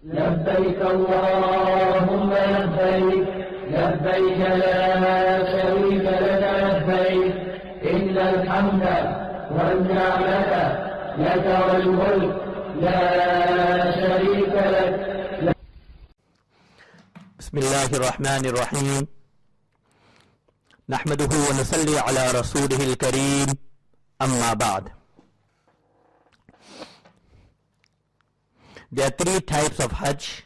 لبيك اللهم لبيك لبيك لا شريك لك لبيك إن الحمد والنعمة لك والملك لا شريك لك. بسم الله الرحمن الرحيم. نحمده ونصلي على رسوله الكريم. أما بعد. There are three types of Hajj.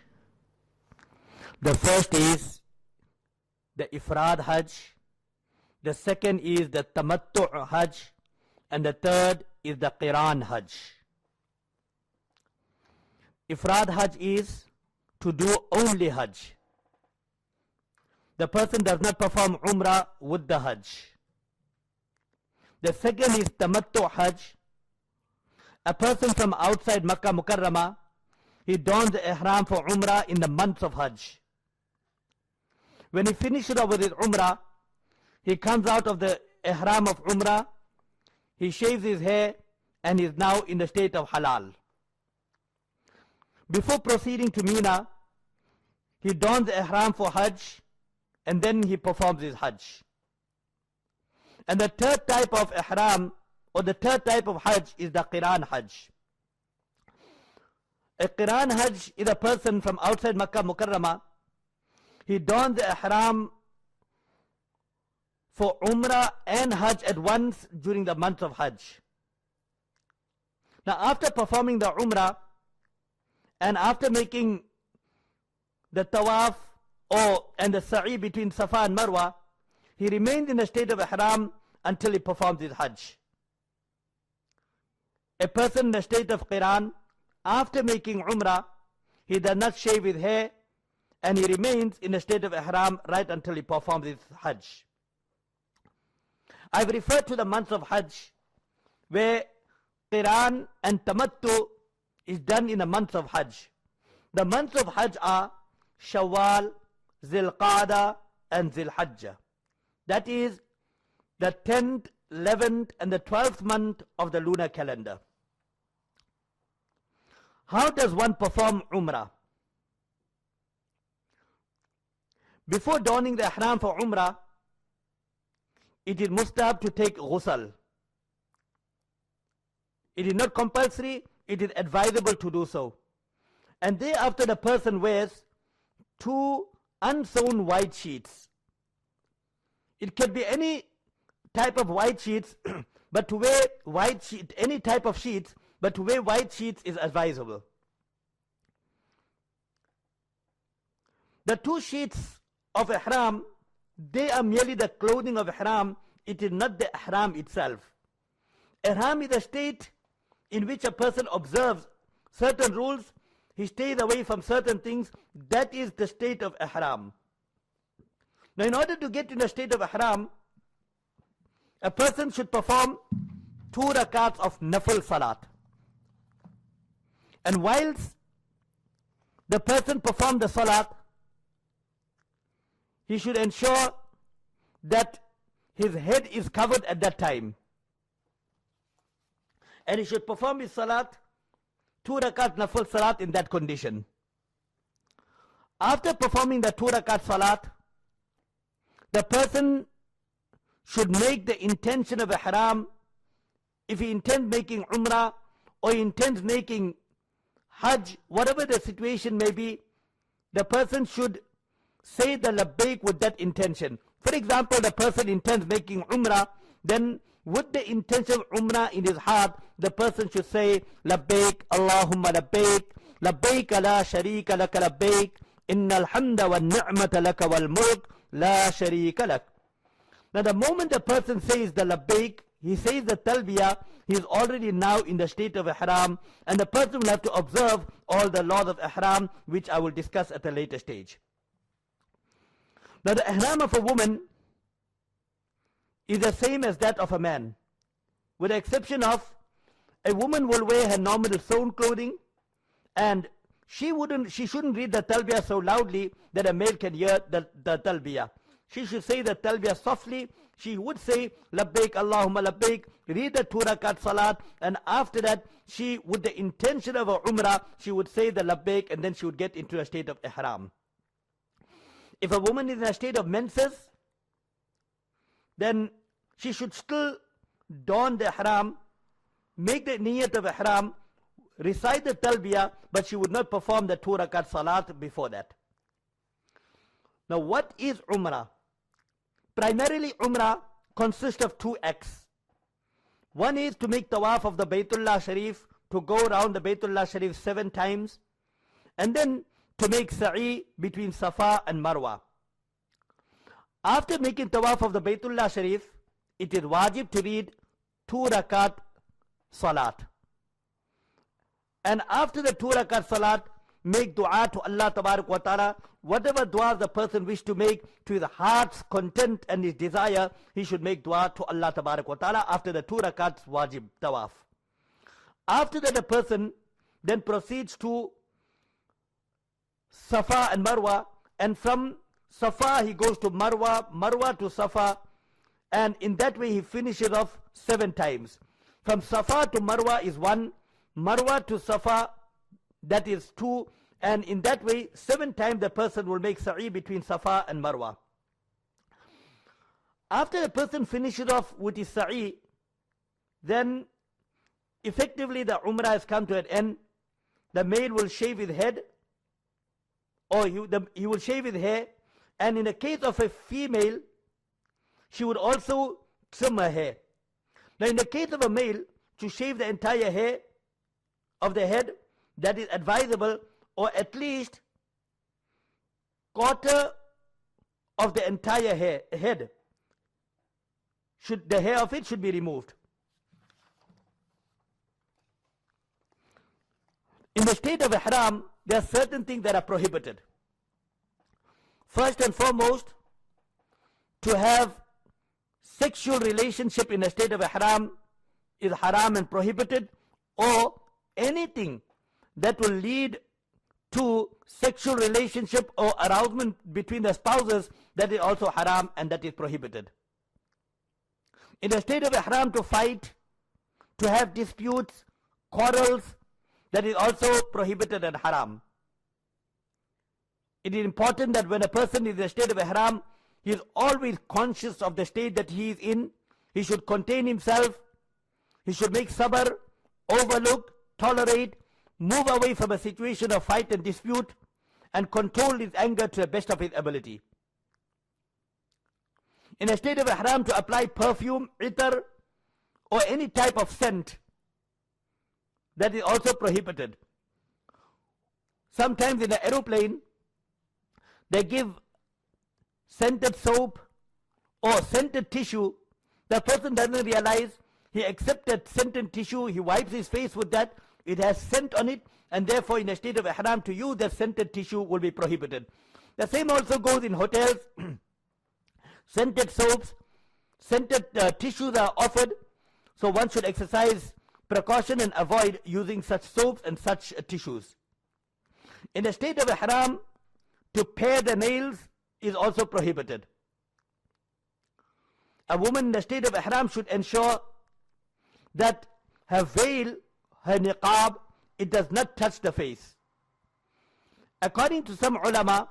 The first is the Ifrad Hajj. The second is the Tamattu' Hajj. And the third is the Qiran Hajj. Ifrad Hajj is to do only Hajj. The person does not perform Umrah with the Hajj. The second is Tamattu' Hajj. A person from outside Makkah Mukarramah, he dons the Ihram for Umrah in the month of Hajj. When he finishes up with his Umrah, he comes out of the Ihram of Umrah, he shaves his hair, and he is now in the state of Halal. Before proceeding to Mina, he dons the Ihram for Hajj, and then he performs his Hajj. And the third type of Ihram, or the third type of Hajj, is the Qiran Hajj. A Qiran Hajj is a person from outside Makkah Mukarramah. He dons the Ihram for Umrah and Hajj at once during the month of Hajj. Now after performing the Umrah and after making the Tawaf and the Sa'i between Safa and Marwa, he remains in the state of Ihram until he performs his Hajj. A person in the state of Qiran, after making Umrah, he does not shave his hair and he remains in a state of Ihram right until he performs his Hajj. I've referred to the month of Hajj where Qiran and Tamattu is done in the month of Hajj. The months of Hajj are Shawwal, Zilqa'dah and Zilhajjah. That is the 10th, 11th and the 12th month of the lunar calendar. How does one perform Umrah? Before donning the Ihram for Umrah, it is mustahab to take ghusl. It is not compulsory, it is advisable to do so. And thereafter the person wears two unsewn white sheets. It can be any type of white sheets, but to wear white sheet, any type of sheets, but to wear white sheets is advisable. The two sheets of Ihram, they are merely the clothing of Ihram, it is not the Ihram itself. Ihram is a state in which a person observes certain rules, he stays away from certain things, that is the state of Ihram. Now in order to get in the state of Ihram, a person should perform 2 rakats of Nafil Salat. And whilst the person performs the Salat, he should ensure that his head is covered at that time. And he should perform his Salat, 2 rakat Nafil Salat in that condition. After performing the 2 rakat Salat, the person should make the intention of Ihram. If he intends making Umrah or he intends making Hajj, whatever the situation may be, the person should say the Labbaik with that intention. For example, the person intends making Umrah, then with the intention of Umrah in his heart, the person should say Labbaik Allahumma Labbaik Labbaik la sharika laka Labbaik innal hamda wan ni'mata laka wal mulk la sharika lak. Now the moment the person says the Labbaik, he says the Talbiyah, he is already now in the state of Ihram, and the person will have to observe all the laws of Ihram, which I will discuss at a later stage. Now the Ihram of a woman is the same as that of a man, with the exception of a woman will wear her normal sewn clothing, and she shouldn't read the Talbiyah so loudly that a male can hear the Talbiyah. She should say the Talbiyah softly, she would say, Labbaik Allahumma Labbaik, read the 2 rakat salat, and after that, she, with the intention of a umrah, she would say the Labbaik, and then she would get into a state of ihram. If a woman is in a state of menses, then she should still don the ihram, make the niyat of ihram, recite the talbiyah, but she would not perform the 2 rakat salat before that. Now, what is umrah? Primarily, umrah consists of 2 acts. One is to make tawaf of the Baytullah Sharif, to go around the Baytullah Sharif 7 times, and then to make sa'i between Safa and Marwa. After making tawaf of the Baytullah Sharif, it is wajib to read 2 rakat salat. And after the 2 rakat salat, make dua to Allah Tabarak wa Ta'ala. Whatever dua the person wish to make to his heart's content and his desire, he should make dua to Allah Tabarak wa Ta'ala after the 2 rakats wajib tawaf. After that, the person then proceeds to Safa and Marwa, and from Safa he goes to Marwa, Marwa to Safa, and in that way he finishes off 7 times. From Safa to Marwa is 1, Marwa to Safa, that is 2, and in that way 7 times the person will make sa'i between Safa and Marwa. After the person finishes off with his sa'i, then effectively the umrah has come to an end. The male will shave his head, or he will shave his hair, and in the case of a female, she would also trim her hair. Now in the case of a male, to shave the entire hair of the head, that is advisable, or at least quarter of the entire head. The hair of it should be removed. In the state of ihram, there are certain things that are prohibited. First and foremost, to have sexual relationship in a state of ihram is haram and prohibited, or anything that will lead to sexual relationship or arousement between the spouses, that is also haram and that is prohibited. In a state of ihram, to fight, to have disputes, quarrels, that is also prohibited and haram. It is important that when a person is in a state of ihram, he is always conscious of the state that he is in. He should contain himself. He should make sabr, overlook, tolerate, move away from a situation of fight and dispute, and control his anger to the best of his ability. In a state of ihram, to apply perfume, itar, or any type of scent, that is also prohibited. Sometimes in the aeroplane, they give scented soap or scented tissue. The person doesn't realize, he accepted scented tissue, he wipes his face with that, it has scent on it, and therefore in a state of ihram to use that scented tissue will be prohibited. The same also goes in hotels. Scented soaps, scented tissues are offered, so one should exercise precaution and avoid using such soaps and such tissues. In a state of ihram, to pare the nails is also prohibited. A woman in a state of ihram should ensure that her veil, her niqab, it does not touch the face. According to some ulama,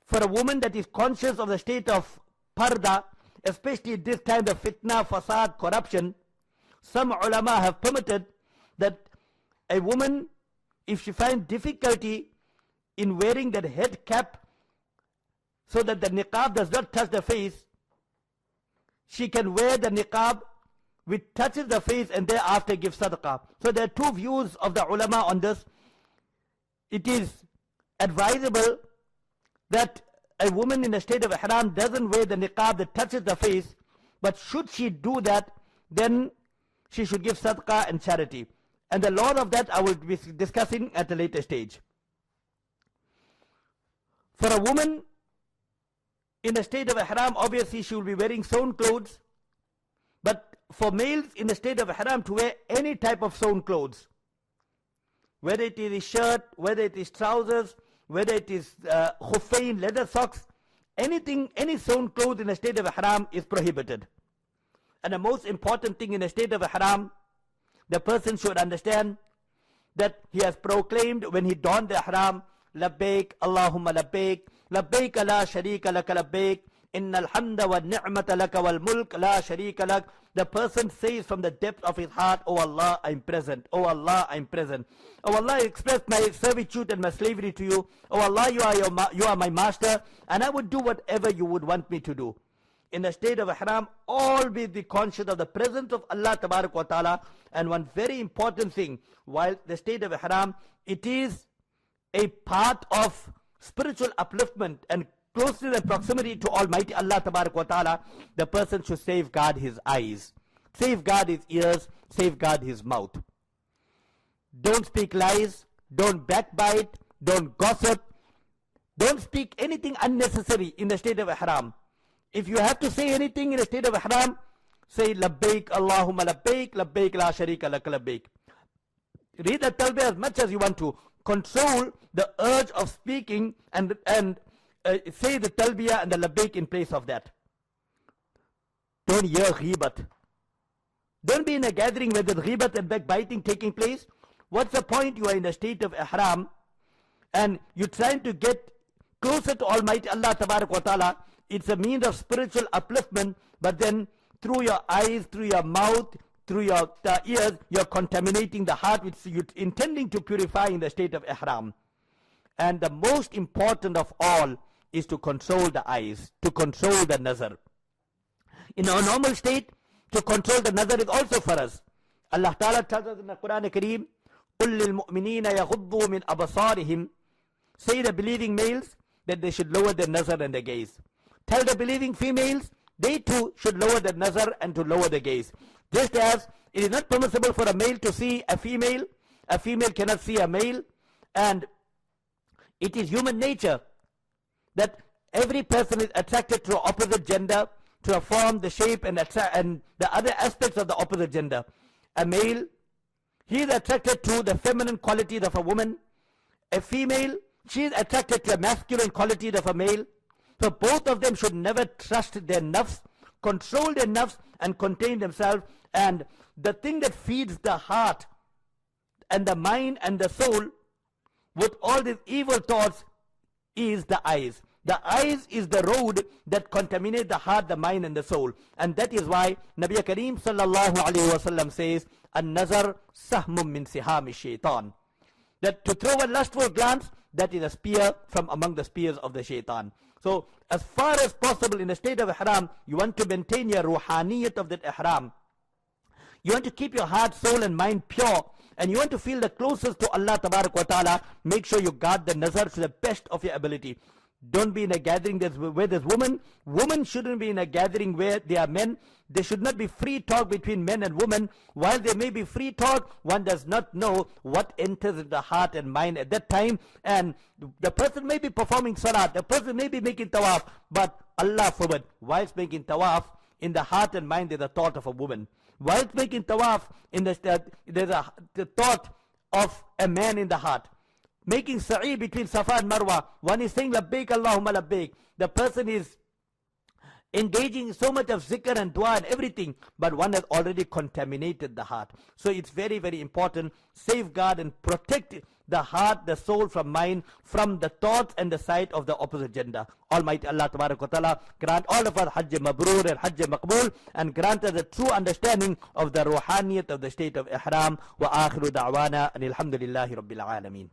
for a woman that is conscious of the state of parda, especially this time of fitna, fasad, corruption, some ulama have permitted that a woman, if she finds difficulty in wearing that head cap so that the niqab does not touch the face, she can wear the niqab which touches the face and thereafter give sadaqah. So there are 2 views of the ulama on this. It is advisable that a woman in a state of ihram doesn't wear the niqab that touches the face, but should she do that, then she should give sadaqah and charity. And the law of that I will be discussing at a later stage. For a woman in a state of ihram, obviously she will be wearing sewn clothes, but for males in a state of ihram to wear any type of sewn clothes, whether it is a shirt, whether it is trousers, whether it is khuffain, leather socks, Any sewn clothes in a state of ihram is prohibited. And the most important thing in a state of ihram, the person should understand that he has proclaimed when he donned the ihram, labbaik Allahumma labbaik, labbaik la sharika laka labbaik, innal hamda wa ni'mata laka wal mulk la sharika lak. The person says from the depth of his heart, oh Allah, I'm present. Oh Allah, I'm present. Oh Allah, I express my servitude and my slavery to you. Oh Allah, you are my master, and I would do whatever you would want me to do. In the state of ihram, always be conscious of the presence of Allah Tabarak wa Ta'ala. And one very important thing, while the state of ihram, it is a part of spiritual upliftment and closeness and proximity to Almighty Allah Tabarak wa Ta'ala, the person should safeguard his eyes, safeguard his ears, safeguard his mouth. Don't speak lies, don't backbite, don't gossip, don't speak anything unnecessary in the state of ihram. If you have to say anything in a state of ihram, say labbaik Allahumma labbaik, labbaik la sharika lak labbaik. Read the talbiyah as much as you want to. Control the urge of speaking and say the talbiyah and the labbaik in place of that. Don't hear ghibat. Don't be in a gathering where there's ghibat and backbiting taking place. What's the point? You are in a state of ihram and you're trying to get closer to Almighty Allah Tabarak wa Ta'ala. It's a means of spiritual upliftment, but then through your eyes, through your mouth, through your ears, you're contaminating the heart, which you're intending to purify in the state of ihram. And the most important of all is to control the eyes, to control the nazar. In our normal state, to control the nazar is also for us. Allah Ta'ala tells us in the Quran Kareem, قُلْ لِلْمُؤْمِنِينَ يَغُضُّوا مِنْ أَبْصَارِهِمْ. Say the believing males that they should lower their nazar and their gaze. Tell the believing females, they too should lower their nazar and to lower the gaze. Just as it is not permissible for a male to see a female cannot see a male, and it is human nature that every person is attracted to opposite gender, to a form, the shape, and the other aspects of the opposite gender. A male, he is attracted to the feminine qualities of a woman. A female, she is attracted to the masculine qualities of a male. So both of them should never trust their nafs, control their nafs and contain themselves. And the thing that feeds the heart and the mind and the soul with all these evil thoughts is the eyes. The eyes is the road that contaminates the heart, the mind and the soul. And that is why Nabi Kareem sallallahu alayhi wa sallam says, An-nazar sahmum min sihami shaitan. That to throw a lustful glance, that is a spear from among the spears of the shaitan. So as far as possible in the state of ihram, you want to maintain your ruhaniyat of that ihram. You want to keep your heart, soul and mind pure, and you want to feel the closest to Allah Tabarak wa Ta'ala. Make sure you guard the nazar to the best of your ability. Don't be in a gathering where there's women. Women shouldn't be in a gathering where there are men. There should not be free talk between men and women. While there may be free talk, one does not know what enters in the heart and mind at that time. And the person may be performing salat, the person may be making tawaf, but Allah forbid, whilst making tawaf, in the heart and mind there's a thought of a woman. Whilst making tawaf, there's the thought of a man in the heart. Making sa'i between Safa and Marwa, one is saying labbaik Allahumma labbaik. The person is engaging so much of zikr and dua and everything, but one has already contaminated the heart. So it's very, very important, safeguard and protect the heart, the soul from mind, from the thoughts and the sight of the opposite gender. Almighty Allah Tabarak wa Ta'ala grant all of us Hajj Mabrur and Hajj Maqbool, and grant us a true understanding of the ruhaniyat of the state of ihram. Wa akhiru da'wana and alhamdulillahi rabbil alameen.